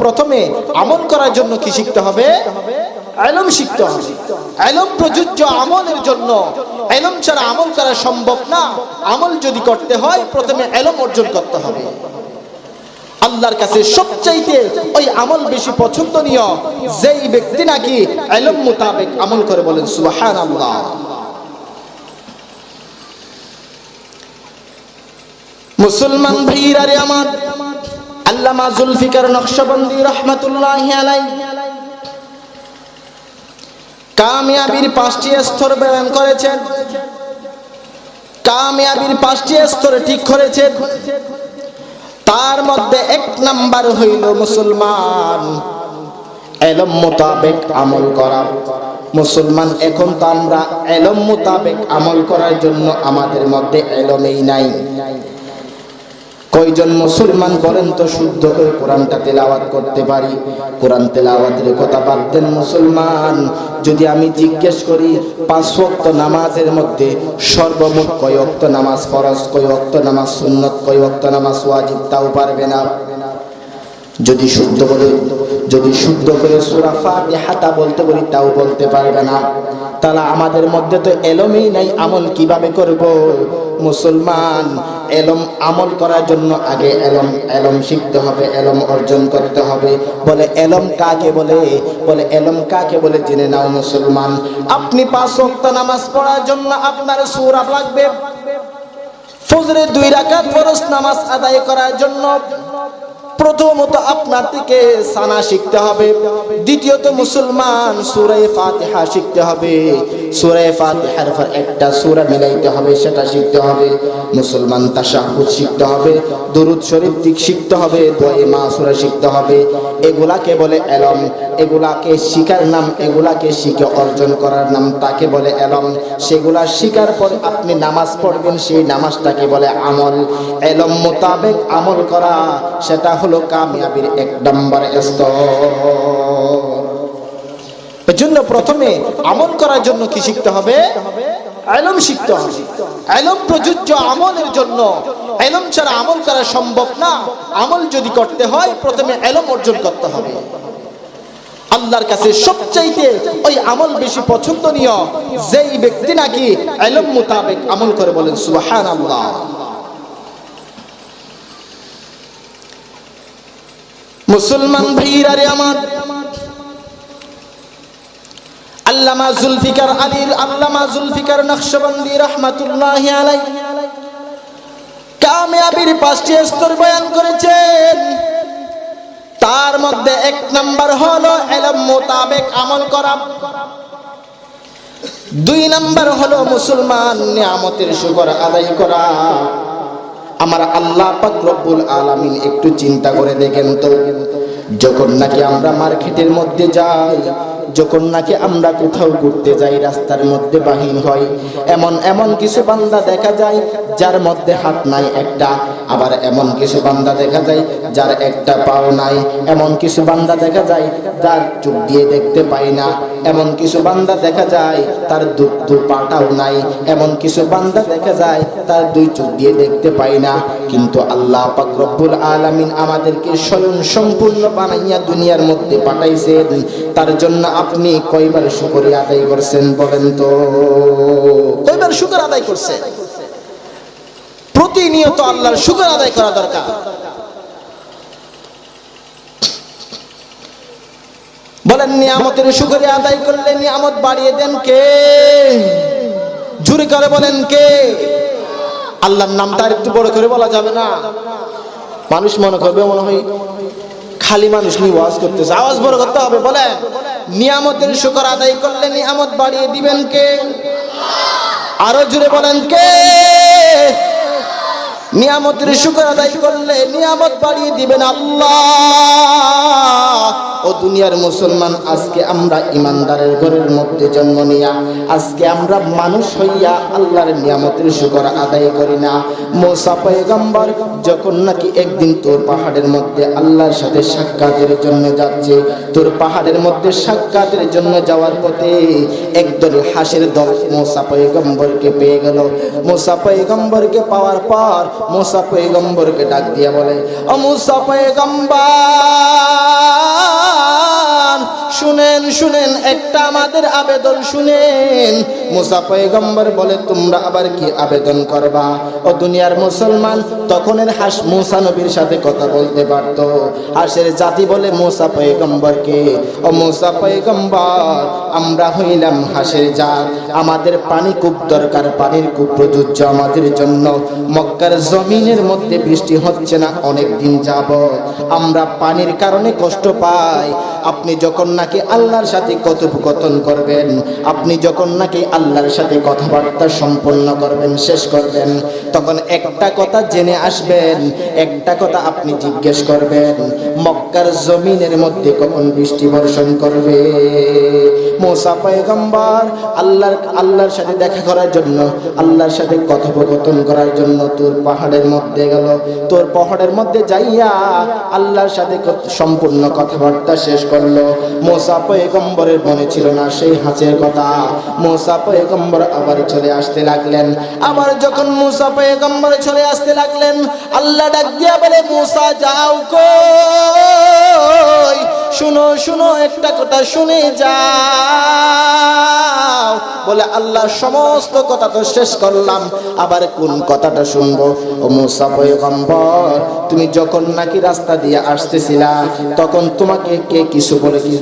প্রথমে আমল করার জন্য কি শিখতে হবে? ইলম শিখতে হবে। ইলম প্রযোজ্য আমলের জন্য। ইলম ছাড়া আমল করা সম্ভব না। আমল যদি করতে হয় প্রথমে ইলম অর্জন করতে হবে। আল্লাহর কাছে সবচাইতে ওই আমল বেশি পছন্দনীয় যেই ব্যক্তি নাকি ইলম মোতাবেক আমল করে, বলেন সুবহানাল্লাহ। মুসলমান ভাইরা রে আমার, আল্লামা জুলফিকার নকশবন্দি রাহমাতুল্লাহি আলাইহি কামিয়াবির 5টি স্তর বয়ান করেছেন। কামিয়াবির 5টি স্তর ঠিক করেছেন। তার মধ্যে 1 নাম্বার হইল মুসলমান ইলম মোতাবেক আমল করা। মুসলমান এখন তো আমরা ইলম মোতাবেক আমল করার জন্য আমাদের মধ্যে ইলমই নাই। কয়জন মুসলমান বলেন তো শুদ্ধ করে কোরআনটা তেলাওয়াত করতে পারি? কোরআন তেলাওয়াতের কথা বাদ দেন মুসলমান, যদি আমি জিজ্ঞেস করি 5 ওয়াক্ত নামাজের মধ্যে সর্বমোট কয় ওয়াক্ত নামাজ ফরজ, কয় ওয়াক্ত নামাজ সুন্নত, কয় ওয়াক্ত নামাজ ওয়াজিব, তাও পারবে না। যদি শুদ্ধ করে সূরা ফাতিহাটা বলতে বলি তাও বলতে পারবে না। তাহলে আমাদের মধ্যে তো ইলমই নাই, আমল কিভাবে করব? মুসলমান ইলম আমল করার জন্য আগে ইলম শিখতে হবে, ইলম অর্জন করতে হবে। বলে ইলম কাকে বলে? বলে ইলম কাকে বলে জেনে নাও মুসলমান। আপনি 5 ওয়াক্ত নামাজ পড়ার জন্য আপনার সূরা লাগবে। ফজরে 2 রাকাত ফরজ নামাজ আদায় করার জন্য প্রথমত আপনার থেকে সানা শিখতে হবে। দ্বিতীয়ত মুসলমান সূরা ফাতিহা শিখতে হবে। সূরা ফাতিহার পর একটা সূরা মিলাইতে হবে, সেটা শিখতে হবে। মুসলমান তাশাহুদ শিখতে হবে, দুরূদ শরীফ শিখতে হবে, দোয়া মাসুরা শিখতে হবে। এগুলাকে বলে ইলম। এগুলাকে শিখার নাম, এগুলাকে শিখে অর্জন করার নাম, তাকে বলে ইলম। সেগুলা শিখার পর আপনি নামাজ পড়বেন, সেই নামাজটাকে বলে আমল। ইলম মোতাবেক আমল করা, সেটা হলো কামিয়াবির 1 নাম্বার স্তর। এজন্য প্রথমে আমল করার জন্য কি শিখতে হবে? ইলম শিখতে হবে। ইলম প্রযোজ্য আমলের জন্য। ইলম ছাড়া আমল করা সম্ভব না। আমল যদি করতে হয় প্রথমে ইলম অর্জন করতে হবে। আল্লাহর কাছে সবচাইতে ওই আমল বেশি পছন্দনীয় যেই ব্যক্তি নাকি ইলম মোতাবেক আমল করে, বলেন সুবহানাল্লাহ। মুসলমান ভাইরা রে আমার, আল্লামা জুলফিকার নকশবন্দি রাহমাতুল্লাহি আলাইহি কামিয়াবির 5টি স্তর বয়ান করেছেন। তার মধ্যে 1 নাম্বার হলো ইলম মোতাবেক আমল করা। 2 নাম্বার হলো মুসলমান নিয়ামতের শুকর আদায় করা। আমার আল্লাহ পাক রব্বুল আলামিন একটু চিন্তা করে দেখেন তো, যখন নাকি আমরা মার্কেটের মধ্যে যাই, যখন নাকি আমরা কোথাও ঘুরতে যাই, রাস্তার মধ্যে বাহির হয়, এমন কিছু বান্দা দেখা যায় যার মধ্যে হাত নাই একটা, আবার এমন কিছু বান্দা দেখা যায় যার একটা পাও নাই, এমন কিছু বান্দা দেখা যায় যার চোখ দিয়ে দেখতে পায় না, এমন কিছু বান্দা দেখা যায় তার দু পাটাও নাই, এমন কিছু বান্দা দেখা যায় তার 2 চোখ দিয়ে দেখতে পায় না। কিন্তু আল্লাহ পাক রব্বুল আলামিন আমাদেরকে স্বয়ং সম্পূর্ণ বানাইয়া দুনিয়ার মধ্যে পাঠাইছেন। তার জন্য আপনি কয়বার শুকরিয়া আদায় করছেন বলেন তো? কয়বার শুকর আদায় করছেন? প্রতিনিয়ত আল্লাহর শুকর আদায় করা দরকার। বলেন নিয়ামতের শুকরিয়া আদায় করলে নিয়ামত বাড়িয়ে দেন কে? জোরে করে বলেন কে? আল্লাহর নামটা একটু বড় করে বলা যাবে না? মানুষ মনে করবে মনে হয় খালি মানুষ নিয়ে ওয়াজ করতেছে। আওয়াজ বড় করতে হবে। বলেন নিয়ামতের শুকর আদায় করলে নিয়ামত বাড়িয়ে দিবেন কে? আরো জোরে বলেন কে? নিয়ামতের শুকর আদায় করলে নিয়ামত বাড়িয়ে দিবেন আল্লাহ। ও দুনিয়ার মুসলমান, আজকে আমরা ইমানদারের ঘরের মধ্যে জন্ম নিয়া আজকে আমরা মানুষ হইয়া আল্লাহর নিয়ামতের শুকর আদায় করি না। মুসা পয়গম্বর যখন নাকি একদিন তোর পাহাড়ের মধ্যে আল্লাহর সাথে সাক্ষাতের জন্য যাচ্ছে, তোর পাহাড়ের মধ্যে সাক্ষাতের জন্য যাওয়ার পথে একদল হাসের দল মুসা পয়গম্বরকে পেয়ে গেল। মুসা পয়গম্বরকে পাওয়ার পর মুসা পয়গম্বরকে ডাক দিয়া বলে, ও মুসা পয়গম্বর, শুনেন, একটা আমাদের আবেদন শুনেন। মুসা পয়গম্বর বলে, তোমরা আবার কি আবেদন করবা? ও দুনিয়ার মুসলমান, তখনের হাঁস মুসা নবীর সাথে কথা বলতে পারত। হাঁসের জাতি বলে মুসা পয়গম্বরকে, ও মুসা পয়গম্বর, আমরা হইলাম হাঁসের জাত, আমাদের পানি খুব দরকার, পানির খুব প্রযোজ্য আমাদের জন্য। মক্কার জমিনের মধ্যে বৃষ্টি হচ্ছে না অনেক দিন যাবত, আমরা পানির কারণে কষ্ট পাই। আপনি যখন নাকি আল্লাহর সাথে কথোপকথন করবেন, আপনি যখন নাকি আল্লাহর সাথে কথাবার্তা সম্পন্ন করবেন, শেষ করবেন, তখন একটা কথা জেনে আসবেন, একটা কথা আপনি জিজ্ঞেস করবেন, মক্কার জমিনের মধ্যে কখন বৃষ্টি বর্ষণ করবে? মুসা পয়গম্বর আল্লাহর সাথে দেখা করার জন্য, আল্লাহর সাথে কথোপকথন করার জন্য তোর পাহাড়ের মধ্যে গেল। তোর পাহাড়ের মধ্যে যাইয়া আল্লাহর সাথে সম্পূর্ণ কথাবার্তা শেষ করলো। মুসা পয়গম্বরের মনে ছিল না সেই হাঁসের কথা। মুসা পয়গম্বর আবার চলে আসতে লাগলেন। আবার যখন মুসা পয়গম্বর চলে আসতে লাগলেন, আল্লাহ ডাক দিয়া বলে, মুসা যাও কই? শুনো শুনো, একটা কথা শুনে যাও। বলে, আল্লাহ সমস্ত কথা তো শেষ করলাম, আবার কোন কথাটা শুনবো? ও মুসা পয়গম্বর, তুমি যখন নাকি রাস্তা দিয়ে আসতেছিলা, তখন তোমাকে কে কিছু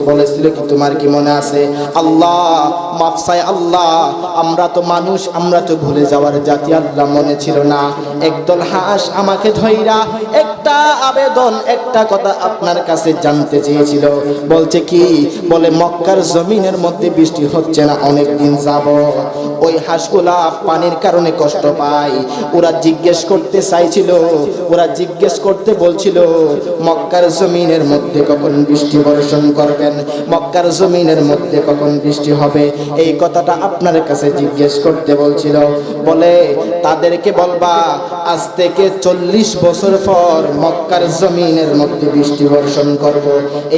বলেছিল কি তোমার কি মনে আছে? আল্লাহ মাফ চাই, আল্লাহ আমরা তো মানুষ, আমরা তো ভুলে যাওয়ার জাতি, আল্লাহ মনে ছিল না। একদল হাঁস আমাকে ধইরা একটা আবেদন, একটা কথা আপনার কাছে জানতে চেয়েছিল। বলছে কি? বলে, মক্কার জমিনের মধ্যে বৃষ্টি হচ্ছে না অনেক দিন যাবত, ওই হাঁসগুলা পানির কারণে কষ্ট পায়। ওরা জিজ্ঞেস করতে চাইছিল, ওরা জিজ্ঞেস করতে বলছিল, মক্কার জমিনের মধ্যে কখন বৃষ্টি বর্ষণ করবেন, মক্কার জমিনের মধ্যে কখন বৃষ্টি হবে, এই কথাটা আপনার কাছে জিজ্ঞেস করতে বলছিল। বলে, তাদেরকে বলবা আজ থেকে 40 বছর পর মক্কার জমিনের মধ্যে বৃষ্টি বর্ষণ করব।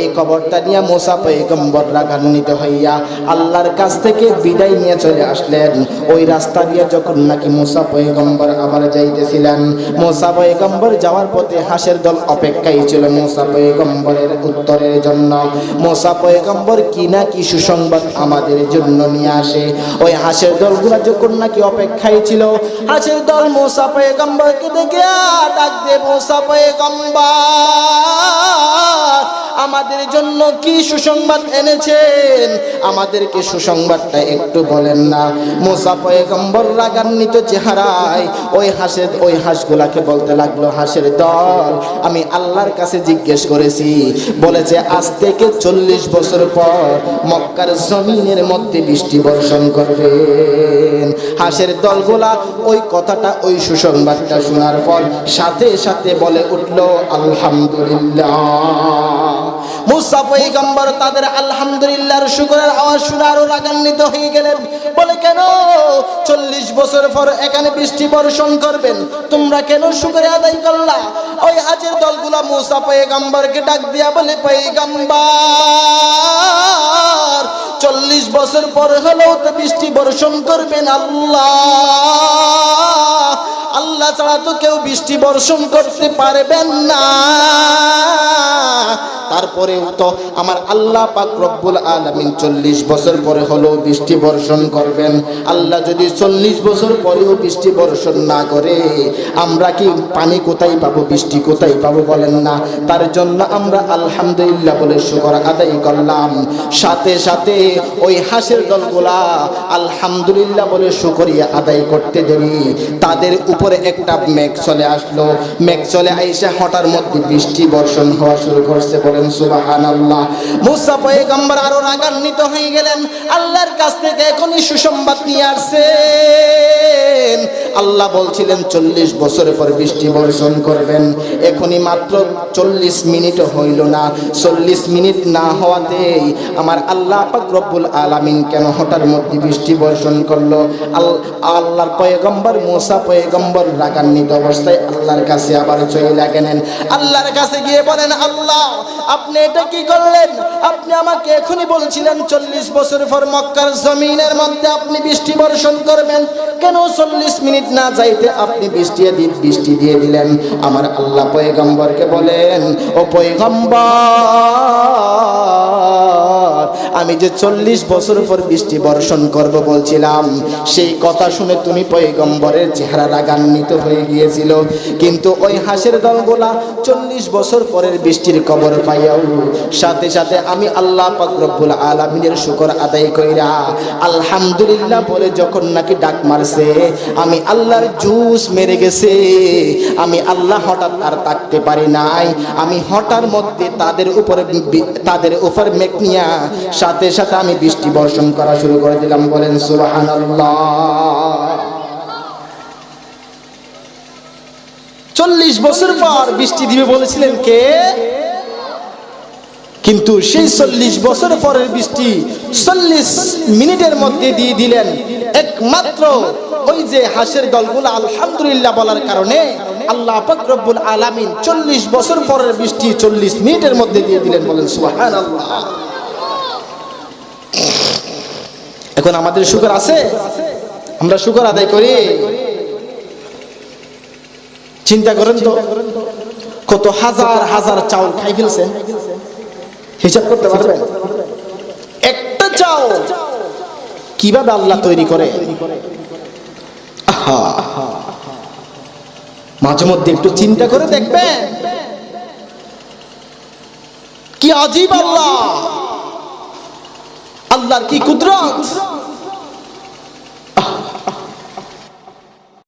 এই খবরটা নিয়ে মুসা পয়গম্বর রাগান্বিত হইয়া আল্লাহর কাছ থেকে বিদায় নিয়ে চলে আসলেন। ওই রাস্তা দিয়ে যখন নাকি মুসা পয়গম্বর আবার যাইতেছিলেন, মুসা পয়গম্বর যাওয়ার পথে হাঁসের দল অপেক্ষায় ছিল মুসা পয়গম্বরের উত্তরের জন্য। মুসা পয়গম্বর কি না কি সুসংবাদ আমাদের জন্য নিয়ে আসে। ওই হাঁসের দলগুলো যখন নাকি অপেক্ষায় ছিল, হাঁসের দল মুসা পয়গম্বরকে দেখে ডাক দে, মুসা পয়গম্বর, আমাদের জন্য কি সুসংবাদ এনেছেন? আমাদেরকে সুসংবাদটা একটু বলেন না। মুসা পয়গম্বর রাগান্বিত চেহারায় ওই হাঁসগুলাকে বলতে লাগলো, হাঁসের দল, আমি আল্লাহর কাছে জিজ্ঞেস করেছি, বলেছে আজ থেকে 40 বছর পর মক্কার জমিনের মধ্যে বৃষ্টি বর্ষণ করবেন। হাঁসের দলগুলা ওই কথাটা, ওই সুসংবাদটা শোনার পর সাথে সাথে বলে উঠলো, আলহামদুলিল্লাহ। মুসা পয়গম্বর তাদের আলহামদুলিল্লাহর শুকরের আওয়াজ শুনে আরো রাগান্বিত হয়ে গেলেন। বলে, কেন 40 বছর পর এখানে বৃষ্টি বর্ষণ করবেন, তোমরা কেন শুকরিয়া আদায় করলা? ওই হাঁসের দলগুলা মুসা পয়গম্বরকে ডাক দিয়া বলে, পয়গম্বর, 40 বছর পর হলেও তো বৃষ্টি বর্ষণ করবেন আল্লাহ ছাড়া তো কেউ বৃষ্টি বর্ষণ করতে পারবেন না। তারপরেও তো আমার আল্লাহ পাক রব্বুল আলামিন 40 বছর পরে হলেও বৃষ্টি বর্ষণ করবেন। আল্লাহ যদি 40 বছর পরেও বৃষ্টি বর্ষণ না করে, আমরা কি পানি কোথায় পাবো, বৃষ্টি কোথায় পাবো বলেন না? তার জন্য আমরা আলহামদুলিল্লাহ বলে শুকর আদায় করলাম। সাথে সাথে ওই হাঁসের দলগুলা আলহামদুলিল্লাহ বলে শুকরিয়া আদায় করতে দেরি, তাদের উপরে একটা মেঘ চলে আসলো। মেঘ চলে আইসা হঠাৎ মধ্যে বৃষ্টি বর্ষণ হওয়া শুরু করছে। বলেন সুবহানাল্লাহ। মুসা পয়গম্বর আরো রাগান্বিত হয়ে গেলেন, আল্লাহর কাছ থেকে এখনই সুসংবাদ নিয়ে আসছেন। আল্লাহ বলছিলেন 40 বছর পর বৃষ্টি বর্ষণ করবেন, এখনই মাত্র 40 মিনিট হইল না। 40 মিনিট না হওয়াতেই আমার আল্লাহ পাক রব্বুল আলামিন কেন হঠাৎ মধ্যে বৃষ্টি বর্ষণ করলো? আল্লাহর পয়গম্বর মুসা পয়গম্বর রাগান্বিত অবস্থায় আল্লাহর কাছে আবার চলে গেলেন। আল্লাহর কাছে গিয়ে বলেন, আল্লাহ, আপনি এটা কি করলেন? আপনি আমাকে এখনই বলছিলেন 40 বছর পর মক্কার জমিনের মধ্যে আপনি বৃষ্টি বর্ষণ করবেন, কেন 40 মিনিট না যাইতে আপনি বৃষ্টি দিয়ে দিলেন? আমার আল্লাহ পয়গম্বরকে বলেন, ও পয়গম্বর, আমি যে 40 বছর পর বৃষ্টি বর্ষণ করব বলছিলাম, সেই কথা শুনে তুমি পয়গম্বরের চেহারা রাগান্বিত হয়ে গিয়েছিল। কিন্তু ওই হাঁসের দলগুলা 40 বছর পরের বৃষ্টির খবর পাইয়াও সাথে সাথে আমি আল্লাহ পাক রব্বুল আলামিনের শুকর আদায় কইরা আলহামদুলিল্লাহ বলে যখন নাকি ডাক মারছে, আমি আল্লাহর জুস মেরে গেছে। আমি আল্লাহ হঠাৎ আর তাকতে পারি নাই, আমি হঠাৎ মধ্যে তাদের উপর মেঘ নিয়া সাথে সাথে আমি বৃষ্টি বর্ষণ করা শুরু করে দিলাম। বলেন সুবহানাল্লাহ। 40 বছর পর বৃষ্টি দিবে বলেছিলেন কে? কিন্তু সেই 40 বছর পরের বৃষ্টি 40 মিনিটের মধ্যে দিয়ে দিলেন। একমাত্র ওই যে হাঁসের দলগুলো আলহামদুলিল্লাহ বলার কারণে আল্লাহ পাক রব্বুল আলামিন 40 বছর পরের বৃষ্টি 40 মিনিটের মধ্যে দিয়ে দিলেন। বলেন সুবহানাল্লাহ। এখন আমাদের শুকর আছে? আমরা শুকর আদায় করি? চিন্তা করেন তো, কত হাজার হাজার চাউল খাই ফেলছেন, হিসাব করতে পারবেন? একটা চাউল কিভাবে আল্লাহ তৈরি করে? মাঝে মধ্যে একটু চিন্তা করে দেখবেন, কি আজীব আল্লাহ, আল্লাহর কি কুদরত।